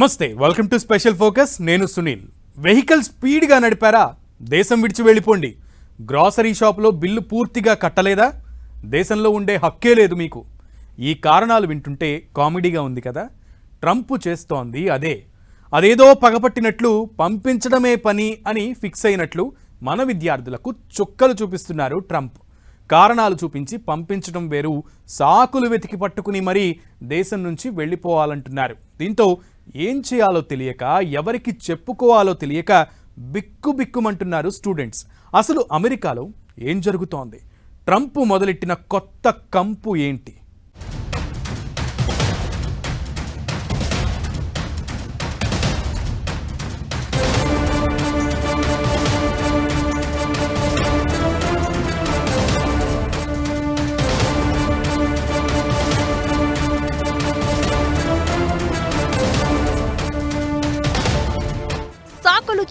నమస్తే, welcome to special focus. నేను Sunil. Vehicle స్పీడ్గా నడిపారా? దేశం విడిచి వెళ్ళిపోండి. గ్రాసరీ షాప్లో బిల్లు పూర్తిగా కట్టలేదా? దేశంలో ఉండే హక్కే లేదు మీకు. ఈ కారణాలు వింటుంటే కామెడీగా ఉంది కదా. ట్రంప్ చేస్తోంది అదేదో పగపట్టినట్లు పంపించడమే పని అని ఫిక్స్ అయినట్లు మన విద్యార్థులకు చుక్కలు చూపిస్తున్నారు ట్రంప్. కారణాలు చూపించి పంపించడం వేరు, సాకులు వెతికి పట్టుకుని మరీ దేశం నుంచి వెళ్ళిపోవాలంటున్నారు. దీంతో ఏం చేయాలో తెలియక, ఎవరికి చెప్పుకోవాలో తెలియక బిక్కుబిక్కుమంటున్నారు స్టూడెంట్స్. అసలు అమెరికాలో ఏం జరుగుతోంది? ట్రంప్ మొదలెట్టిన కొత్త కంపు ఏంటి?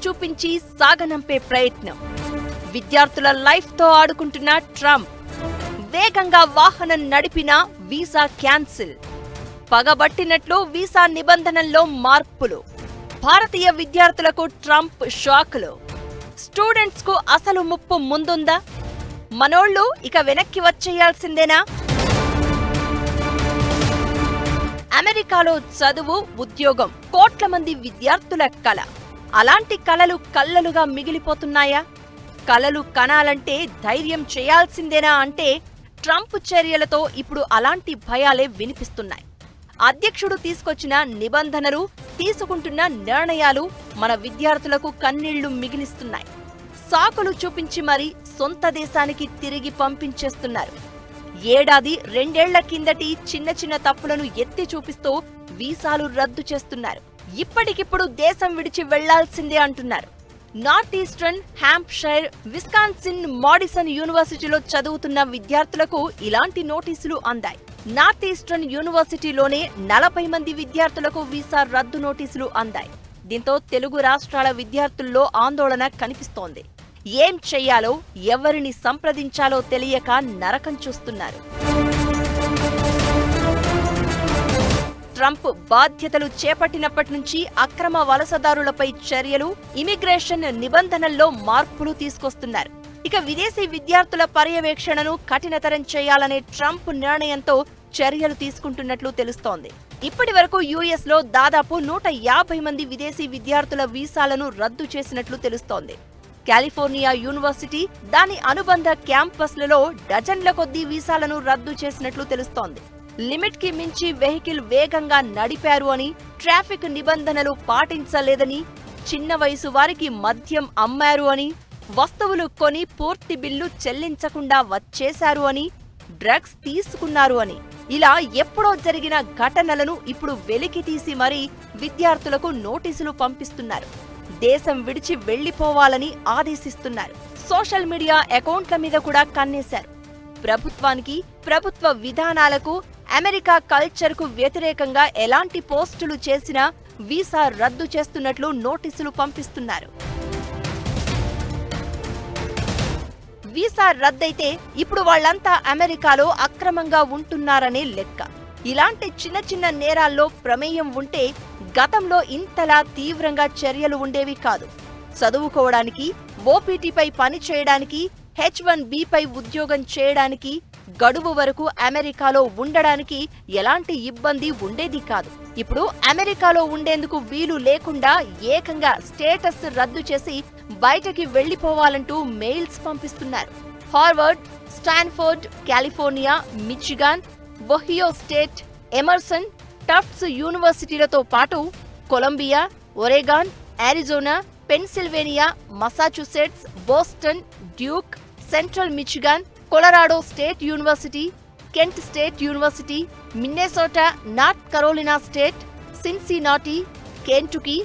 చూపించి సాగనంపే ప్రయత్నం. విద్యార్థుల లైఫ్ తో ఆడుకుంటున్న ట్రంప్. వేగంగా వాహనం నడిపినా వీసా క్యాన్సిల్. పగబట్టినట్లు వీసా నిబంధనల్లో మార్పులు. భారతీయ విద్యార్థులకు ట్రంప్ షాకులు. స్టూడెంట్స్ కు అసలు ముప్పు ముందుందా? మనోళ్లు ఇక వెనక్కి వచ్చేయాల్సిందేనా? అమెరికాలో చదువు, ఉద్యోగం కోట్ల మంది విద్యార్థుల కల. అలాంటి కలలు కల్లలుగా మిగిలిపోతున్నాయా? కలలు కనాలంటే ధైర్యం చేయాల్సిందేనా అంటే ట్రంప్ చర్యలతో ఇప్పుడు అలాంటి భయాలే వినిపిస్తున్నాయి. అధ్యక్షుడు తీసుకొచ్చిన నిబంధనలు, తీసుకుంటున్న నిర్ణయాలు మన విద్యార్థులకు కన్నీళ్లు మిగిలిస్తున్నాయి. సాకులు చూపించి మరీ సొంత దేశానికి తిరిగి పంపించేస్తున్నారు. ఏడాది, రెండేళ్ల కిందటి చిన్న చిన్న తప్పులను ఎత్తి చూపిస్తూ వీసాలు రద్దు చేస్తున్నారు. ఇప్పటికిప్పుడు దేశం విడిచి వెళ్లాల్సిందే అంటున్నారు. North eastern, Hampshire, Wisconsin, Madison యూనివర్సిటీలో చదువుతున్న విద్యార్థులకు ఇలాంటి నోటీసులు అందాయి. నార్త్ ఈస్టర్న్ యూనివర్సిటీలోనే 40 మంది విద్యార్థులకు వీసా రద్దు నోటీసులు అందాయి. దీంతో తెలుగు రాష్ట్రాల విద్యార్థుల్లో ఆందోళన కనిపిస్తోంది. ఏం చెయ్యాలో, ఎవరిని సంప్రదించాలో తెలియక నరకం చూస్తున్నారు. ట్రంప్ బాధ్యతలు చేపట్టినప్పటి నుంచి అక్రమ వలసదారులపై చర్యలు, ఇమిగ్రేషన్ నిబంధనల్లో మార్పులు తీసుకొస్తున్నారు. ఇక విదేశీ విద్యార్థుల పర్యవేక్షణను కఠినతరం చేయాలనే ట్రంప్ నిర్ణయంతో చర్యలు తీసుకుంటున్నట్లు తెలుస్తోంది. ఇప్పటి వరకు యుఎస్ లో దాదాపు 150 మంది విదేశీ విద్యార్థుల వీసాలను రద్దు చేసినట్లు తెలుస్తోంది. కాలిఫోర్నియా యూనివర్సిటీ, దాని అనుబంధ క్యాంపస్లలో డజన్ల కొద్దీ వీసాలను రద్దు చేసినట్లు తెలుస్తోంది. లిమిట్ కి మించి వెహికల్ వేగంగా నడిపారు అని, ట్రాఫిక్ నిబంధనలు పాటించలేదని, చిన్న వయసు వారికి మద్యం అమ్మారు అని, వస్తువులు కొని పూర్తి బిల్లు చెల్లించకుండా వచ్చేశారు అని, డ్రగ్స్ తీసుకున్నారు అని, ఇలా ఎప్పుడో జరిగిన ఘటనలను ఇప్పుడు వెలికి తీసి మరీ విద్యార్థులకు నోటీసులు పంపిస్తున్నారు. దేశం విడిచి వెళ్లిపోవాలని ఆదేశిస్తున్నారు. సోషల్ మీడియా అకౌంట్ల మీద కూడా కన్నేశారు. ప్రభుత్వానికి, ప్రభుత్వ విధానాలకు, అమెరికా కల్చర్కు వ్యతిరేకంగా ఎలాంటి పోస్టులు చేసినా వీసా రద్దు చేస్తున్నట్లు నోటీసులు పంపిస్తున్నారు. వీసా రద్దయితే ఇప్పుడు వాళ్లంతా అమెరికాలో అక్రమంగా ఉంటున్నారనే లెక్క. ఇలాంటి చిన్న చిన్న నేరాల్లో ప్రమేయం ఉంటే గతంలో ఇంతలా తీవ్రంగా చర్యలు ఉండేవి కాదు. చదువుకోవడానికి, ఓపీటీపై పని చేయడానికి, H1Bపై ఉద్యోగం చేయడానికి, గడువు వరకు అమెరికాలో ఉండడానికి ఎలాంటి ఇబ్బంది ఉండేది కాదు. ఇప్పుడు అమెరికాలో ఉండేందుకు వీలు లేకుండా ఏకంగా స్టేటస్ రద్దు చేసి బయటకి వెళ్లిపోవాలంటూ మెయిల్స్ పంపిస్తున్నారు. Harvard, Stanford, California, Michigan, Ohio State, Emerson, Tufts యూనివర్సిటీలతో పాటు Columbia, Oregon, Arizona, Pennsylvania, Massachusetts, Boston, Duke, Central Michigan, Colorado State University, Kent State University, Minnesota, North Carolina State, Cincinnati, Kentucky,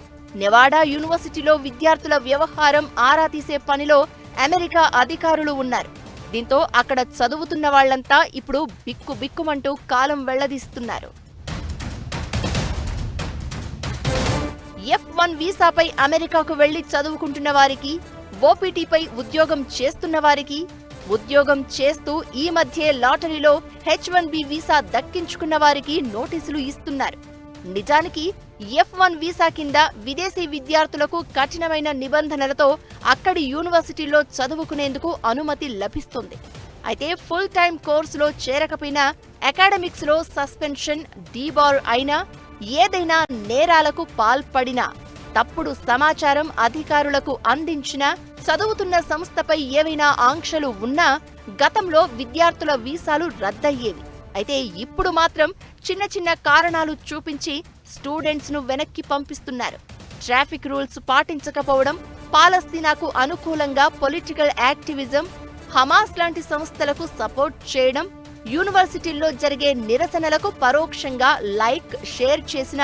Nevada యూనివర్సిటీలో విద్యార్థుల వ్యవహారం ఆరా తీసే పనిలో America అధికారులు ఉన్నారు. దీంతో అక్కడ చదువుతున్న వాళ్లంతా ఇప్పుడు బిక్కుబిక్కుమంటూ కాలం వెళ్లదీస్తున్నారు. F1 వీసాపై అమెరికాకు వెళ్లి చదువుకుంటున్న వారికి, ఓపీటీపై ఉద్యోగం చేస్తున్న వారికి, ఉద్యోగం చేస్తూ ఈ మధ్య లాటరీలో H1B వీసా దక్కించుకున్న వారికి నోటీసులు ఇస్తున్నారు. నిజానికి F1 వీసా కింద విదేశీ విద్యార్థులకు కఠినమైన నిబంధనలతో అక్కడి యూనివర్సిటీల్లో చదువుకునేందుకు అనుమతి లభిస్తుంది. అయితే ఫుల్ టైం కోర్సులో చేరకపోయినా, అకాడమిక్స్ లో సస్పెన్షన్, డీబార్ అయినా, ఏదైనా నేరాలకు పాల్పడినా, తప్పుడు సమాచారం అధికారులకు అందించినా, చదువుతున్న సంస్థపై ఏవైనా ఆంక్షలు ఉన్నా గతంలో విద్యార్థుల వీసాలు రద్దయ్యేవి. అయితే ఇప్పుడు మాత్రం చిన్న చిన్న కారణాలు చూపించి స్టూడెంట్స్ ను వెనక్కి పంపిస్తున్నారు. ట్రాఫిక్ రూల్స్ పాటించకపోవడం, పాలస్తీనాకు అనుకూలంగా పొలిటికల్ యాక్టివిజం, హమాస్ లాంటి సంస్థలకు సపోర్ట్ చేయడం, యూనివర్సిటీల్లో జరిగే నిరసనలకు పరోక్షంగా లైక్, షేర్ చేసిన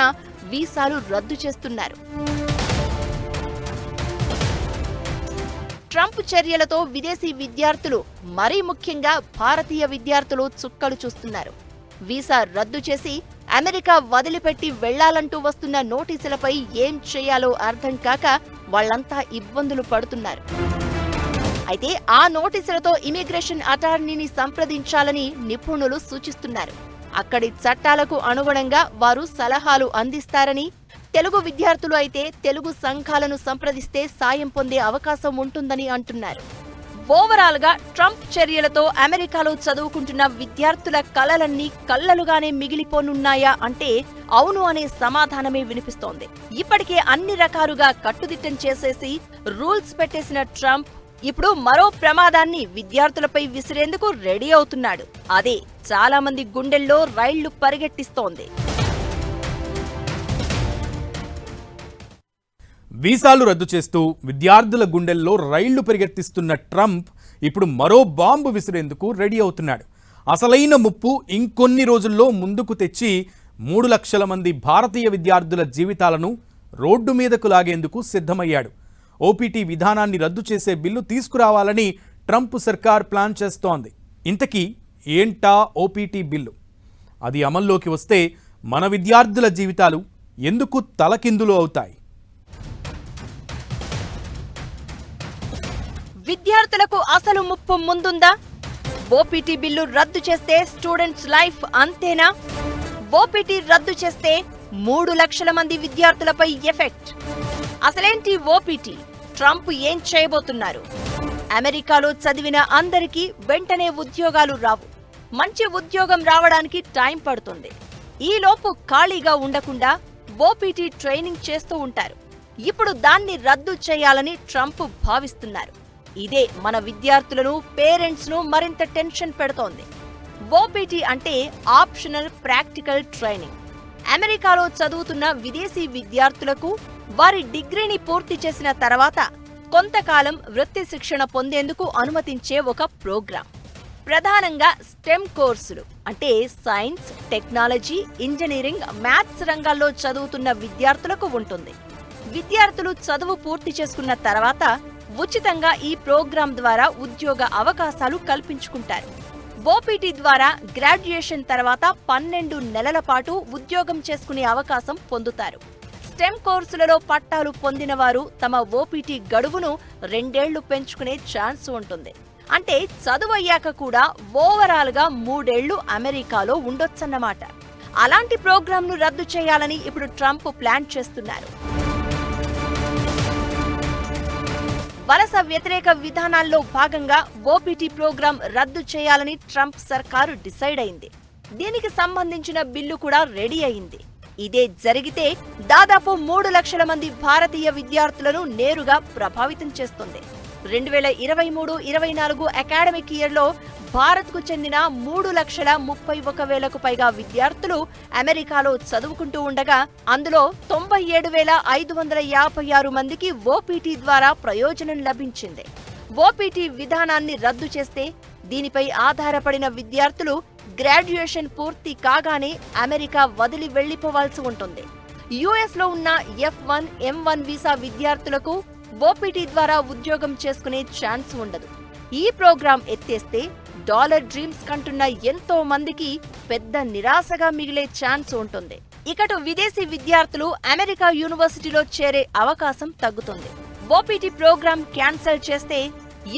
వీసాలు రద్దు చేస్తున్నారు. ట్రంప్ చర్యలతో విదేశీ విద్యార్థులు, మరీ ముఖ్యంగా భారతీయ విద్యార్థులు చుక్కలు చూస్తున్నారు. వీసా రద్దు చేసి అమెరికా వదిలిపెట్టి వెళ్లాలంటూ వస్తున్న నోటీసులపై ఏం చేయాలో అర్థం కాక వాళ్లంతా ఇబ్బందులు పడుతున్నారు. అయితే ఆ నోటీసులతో ఇమిగ్రేషన్ అటార్నీని సంప్రదించాలని నిపుణులు సూచిస్తున్నారు. అక్కడి చట్టాలకు అనుగుణంగా వారు సలహాలు అందిస్తారని, తెలుగు విద్యార్థులు అయితే తెలుగు సంఘాలను సంప్రదిస్తే సాయం పొందే అవకాశం ఉంటుందని అంటున్నారు. ఓవరాల్ గా ట్రంప్ చర్యలతో అమెరికాలో చదువుకుంటున్న విద్యార్థుల కలలన్నీ కళ్లలుగానే మిగిలిపోనున్నాయా అంటే అవును అనే సమాధానమే వినిపిస్తోంది. ఇప్పటికే అన్ని రకాలుగా కట్టుదిట్టం చేసేసి రూల్స్ పెట్టేసిన ట్రంప్ ఇప్పుడు మరో ప్రమాదాన్ని విద్యార్థులపై విసిరేందుకు రెడీ అవుతున్నాడు. అదే చాలా మంది గుండెల్లో రైళ్లు పరిగెట్టిస్తోంది. వీసాలు రద్దు చేస్తూ విద్యార్థుల గుండెల్లో రైళ్లు పరిగెత్తిస్తున్న ట్రంప్ ఇప్పుడు మరో బాంబు విసిరేందుకు రెడీ అవుతున్నాడు. అసలైన ముప్పు ఇంకొన్ని రోజుల్లో ముందుకు తెచ్చి 3 లక్షల మంది భారతీయ విద్యార్థుల జీవితాలను రోడ్డు మీదకు లాగేందుకు సిద్ధమయ్యాడు. ఓపీటీ విధానాన్ని రద్దు చేసే బిల్లు తీసుకురావాలని ట్రంప్ సర్కార్ ప్లాన్ చేస్తోంది. ఇంతకీ ఏంటా ఓపీటీ బిల్లు? అది అమల్లోకి వస్తే మన విద్యార్థుల జీవితాలు ఎందుకు తలకిందులు అవుతాయి? విద్యార్థులకు అసలు ముప్పు ముందుందా? ఓపీటీ బిల్లు రద్దు చేస్తే స్టూడెంట్స్ లైఫ్ అంతేనా? ఓపీటీ రద్దు చేస్తే 3 లక్షల మంది విద్యార్థులపై ఎఫెక్ట్. అసలేంటి ఓపీటీ? ట్రంప్ ఏం చేయబోతున్నారు? అమెరికాలో చదివిన అందరికీ వెంటనే ఉద్యోగాలు రావు. మంచి ఉద్యోగం రావడానికి టైం పడుతుంది. ఈలోపు ఖాళీగా ఉండకుండా ఓపీటీ ట్రైనింగ్ చేస్తూ ఉంటారు. ఇప్పుడు దాన్ని రద్దు చేయాలని ట్రంప్ భావిస్తున్నారు. ఇదే మన విద్యార్థులను, పేరెంట్స్ ను మరింత టెన్షన్ పెడుతోంది. ఓపీటీ అంటే ఆప్షనల్ ప్రాక్టికల్ ట్రైనింగ్. అమెరికాలో చదువుతున్న విదేశీ విద్యార్థులకు వారి డిగ్రీని పూర్తి చేసిన తర్వాత కొంతకాలం వృత్తి శిక్షణ పొందేందుకు అనుమతించే ఒక ప్రోగ్రాం. ప్రధానంగా స్టెమ్ కోర్సులు అంటే సైన్స్, టెక్నాలజీ, ఇంజనీరింగ్, మ్యాథ్స్ రంగాల్లో చదువుతున్న విద్యార్థులకు ఉంటుంది. విద్యార్థులు చదువు పూర్తి చేసుకున్న తర్వాత ఉచితంగా ఈ ప్రోగ్రాం ద్వారా ఉద్యోగ అవకాశాలు కల్పించుకుంటారు. ఓపీటీ ద్వారా గ్రాడ్యుయేషన్ తర్వాత 12 నెలల పాటు ఉద్యోగం చేసుకునే అవకాశం పొందుతారు. స్టెమ్ కోర్సులలో పట్టాలు పొందిన వారు తమ ఓపీటీ గడువును 2 ఏళ్లు పెంచుకునే ఛాన్స్ ఉంటుంది. అంటే చదువయ్యాక కూడా ఓవరాల్ గా 3 ఏళ్లు అమెరికాలో ఉండొచ్చన్నమాట. అలాంటి ప్రోగ్రాంను రద్దు చేయాలని ఇప్పుడు ట్రంప్ ప్లాన్ చేస్తున్నారు. వలస వ్యతిరేక విధానాల్లో భాగంగా ఓపీటీ ప్రోగ్రాం రద్దు చేయాలని ట్రంప్ సర్కారు డిసైడ్ అయింది. దీనికి సంబంధించిన బిల్లు కూడా రెడీ అయింది. ఇదే జరిగితే దాదాపు 3 లక్షల మంది భారతీయ విద్యార్థులను నేరుగా ప్రభావితం చేస్తుంది. 2023-24 అకాడమిక్ ఇయర్లో భారత్కు చెందిన 3,31,000కు పైగా విద్యార్థులు అమెరికాలో చదువుకుంటూ ఉండగా అందులో 97,556 మందికి ఓపీటీ ద్వారా ప్రయోజనం లభించింది. ఓపీటీ విధానాన్ని రద్దు చేస్తే దీనిపై ఆధారపడిన విద్యార్థులు గ్రాడ్యుయేషన్ పూర్తి కాగానే అమెరికా వదిలి వెళ్లిపోవాల్సి ఉంటుంది. యుఎస్లో ఉన్న F1, M1 వీసా విద్యార్థులకు ఓపీటీ ద్వారా ఉద్యోగం చేసుకునే ఛాన్స్ ఉండదు. ఈ ప్రోగ్రాం ఎత్తేస్తే డాలర్ డ్రీమ్స్ కంటున్న ఎంతో మందికి పెద్ద నిరాశగా మిగిలే ఛాన్స్ ఉంటుంది. ఇకటు విదేశీ విద్యార్థులు అమెరికా యూనివర్సిటీలో చేరే అవకాశం తగ్గుతుంది. ఓపీటీ ప్రోగ్రాం క్యాన్సిల్ చేస్తే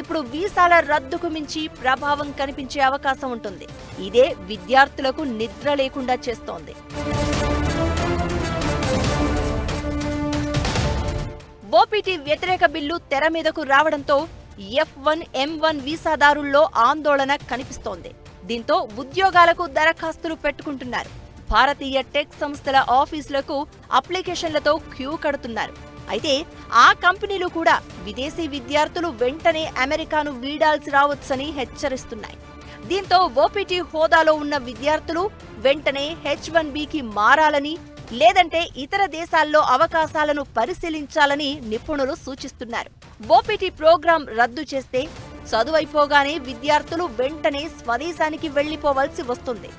ఇప్పుడు వీసాల రద్దుకు మించి ప్రభావం కనిపించే అవకాశం ఉంటుంది. ఇదే విద్యార్థులకు నిద్ర లేకుండా చేస్తోంది. ఓపీటీ వ్యతిరేక బిల్లు తెర మీదకు రావడంతో F1, M1 వీసాదారుల్లో ఆందోళన కనిపిస్తోంది. దీంతో ఉద్యోగాలకు దరఖాస్తులు పెట్టుకుంటున్నారు. భారతీయ టెక్ సంస్థల ఆఫీసులకు అప్లికేషన్లతో క్యూ కడుతున్నారు. అయితే ఆ కంపెనీలు కూడా విదేశీ విద్యార్థులు వెంటనే అమెరికాను వీడాల్సి రావచ్చని హెచ్చరిస్తున్నాయి. దీంతో ఓపీటీ హోదాలో ఉన్న విద్యార్థులు వెంటనే H1Bకి మారాలని, లేదంటే ఇతర దేశాల్లో అవకాశాలను పరిశీలించాలని నిపుణులు సూచిస్తున్నారు. ఓపీటీ ప్రోగ్రాం రద్దు చేస్తే చదువైపోగానే విద్యార్థులు వెంటనే స్వదేశానికి వెళ్లిపోవలసి వస్తుంది.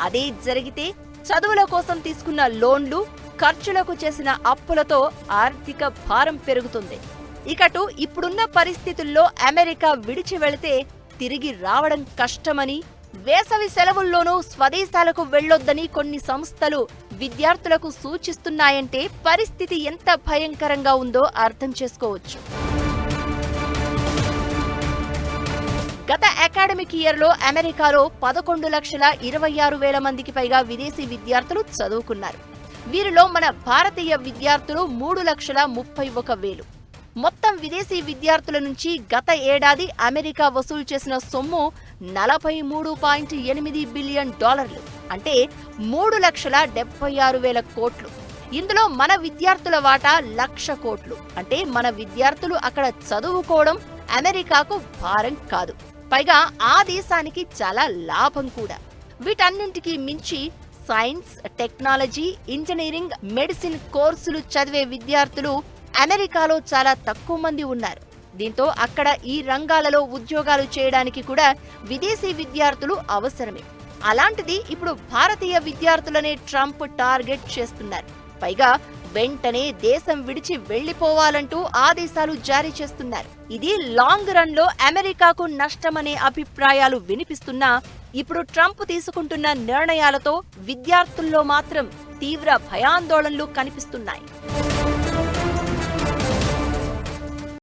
అదే జరిగితే చదువుల కోసం తీసుకున్న లోన్లు, ఖర్చులకు చేసిన అప్పులతో ఆర్థిక భారం పెరుగుతుంది. ఇకటు ఇప్పుడున్న పరిస్థితుల్లో అమెరికా విడిచి వెళితే తిరిగి రావడం కష్టమని, వేసవి సెలవుల్లోనూ స్వదేశాలకు వెళ్లొద్దని కొన్ని సంస్థలు విద్యార్థులకు సూచిస్తున్నాయంటే పరిస్థితి ఎంత భయంకరంగా ఉందో అర్థం చేసుకోవచ్చు. గత అకాడమిక్ ఇయర్లో అమెరికాలో 11,26,000 మందికి పైగా విదేశీ విద్యార్థులు చదువుకున్నారు. వీరిలో మన భారతీయ విద్యార్థులు 3,31,000. మొత్తం విదేశీ విద్యార్థుల నుంచి గత ఏడాది అమెరికా వసూలు చేసిన సొమ్ము $43.8 బిలియన్, అంటే 3,76,000 కోట్లు. ఇందులో మన విద్యార్థుల వాటా 1,00,000 కోట్లు. అంటే మన విద్యార్థులు అక్కడ చదువుకోవడం అమెరికాకు భారం కాదు, పైగా ఆ దేశానికి చాలా లాభం కూడా. వీటన్నింటికీ మించి సైన్స్, టెక్నాలజీ, ఇంజనీరింగ్, మెడిసిన్ కోర్సులు చదివే విద్యార్థులు అమెరికాలో చాలా తక్కువ మంది ఉన్నారు. దీంతో అక్కడ ఈ రంగాలలో ఉద్యోగాలు చేయడానికి కూడా విదేశీ విద్యార్థులు అవసరమే. అలాంటిది ఇప్పుడు భారతీయ విద్యార్థులనే ట్రంప్ టార్గెట్ చేస్తున్నారు. పైగా వెంటనే దేశం విడిచి వెళ్లిపోవాలంటూ ఆదేశాలు జారీ చేస్తున్నారు. ఇది లాంగ్ రన్ లో అమెరికాకు నష్టమనే అభిప్రాయాలు వినిపిస్తున్నా ఇప్పుడు ట్రంప్ తీసుకుంటున్న నిర్ణయాలతో విద్యార్థుల్లో మాత్రం తీవ్ర భయాందోళనలు కనిపిస్తున్నాయి.